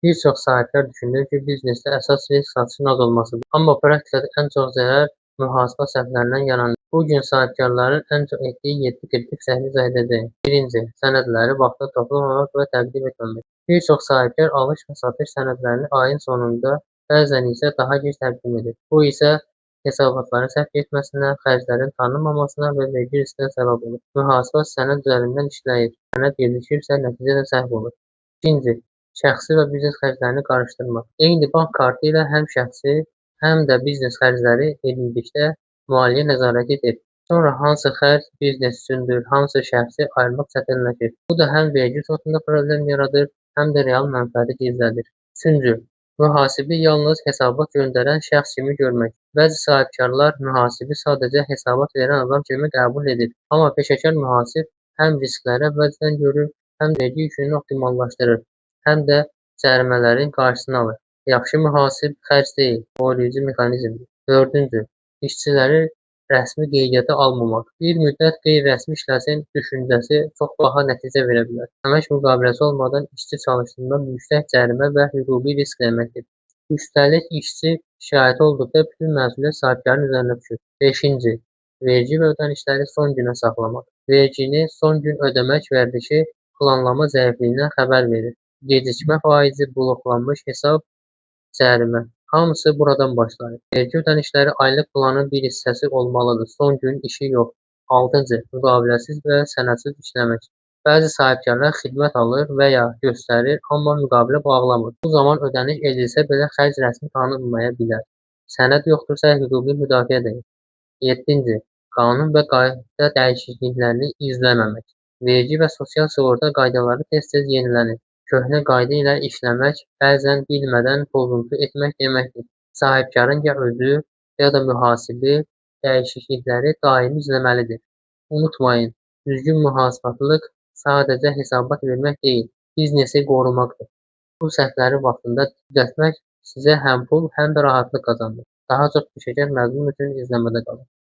Bir çox sahibkar düşünür ki, biznesdə əsas risk satışın az olmasıdır. Amma praktikada ən çox zərər mühasibə səhvlərindən yaranır. Bu gün sahibkarların ən çox etdiyi 7 kritik səhvi izah edəcəyim. Birinci, sənədləri vaxtında toplamamaq və təqdim etməmək. Bir çox sahibkar alış və satış sənədlərini ayın sonunda, bəzən isə daha gec təqdim edir. Bu isə hesabatların səhv getməsinə, xərclərin tanınmamasına və vergi riskinə səbəb olur. Mühasibə sənəd üzərindən işləyir. Sənəd gecikirsə, nəticə də səhv olur. İkinci, şəxsi və biznes xərclərini qarışdırmaq. Eyni bank kartı ilə həm şəxsi, həm də biznes xərcləri edildikdə maliyyə nəzarəti edir. Sonra hansı xərc biznes üçündür, hansı şəxsi ayırmaq çətinləşir. Bu da həm vergi sotunda problem yaradır, həm də real mənfəəti gizlədir. Üçüncü, mühasibi yalnız hesabat göndərən şəxs kimi görmək. Bəzi sahibkarlar mühasibi sadəcə hesabat verən adam kimi qəbul edir. Amma peşəkar mühasib həm riskləri əvvəlcədən görür, həm də vergi yükünü optimallaşdırır, həm də cərimələrin qarşısını alır. Yaxşı mühasib xərc deyil, qoruyucu mexanizmdir. Dördüncü, işçiləri rəsmi qeydiyyata almamaq. Bir müddət qeyri-rəsmi işləsin düşüncəsi çox baha nəticə verə bilər. Əmək müqaviləsi olmadan işçi çalışdırmaq yüksək cərimə və hüquqi risk deməkdir. Üstəlik, işçi şikayəti olduqda bütün məsuliyyət sahibkarın üzərinə düşür. Beşinci, vergi və ödənişləri son günə saxlamaq. Vergini son gün ödəmək vərdişi planlama zəifliyindən xəbər verir. Gecikmə faizi, bloklanmış hesab, cərimə. Hamısı buradan başlayır. Vergi ödənişləri aylıq planın bir hissəsi olmalıdır. Son gün işi yox. Altıncı, müqaviləsiz və sənədsiz işləmək. Bəzi sahibkarlar xidmət alır və ya göstərir, amma müqavilə bağlamır. Bu zaman ödəniş edilsə belə xərc rəsmi tanınmaya bilər. Sənəd yoxdursa hüquqi müdafiə deyil. Yeddinci, qanun və qayda dəyişikliklərini izləməmək. Vergi və sosial sığorta qaydaları tez-tez yenilənir. Köhnə qayda ilə işləmək bəzən bilmədən pozuntu etmək deməkdir. Sahibkarın ya özü, ya da mühasibi dəyişiklikləri daimi izləməlidir. Unutmayın, düzgün mühasibatçılıq sadəcə hesabat vermək deyil, biznesi qorumaqdır. Bu səhvləri vaxtında düzəltmək sizə həm pul, həm də rahatlıq qazandırır. Daha çox peşəkar məzmun üçün izləmədə qalın.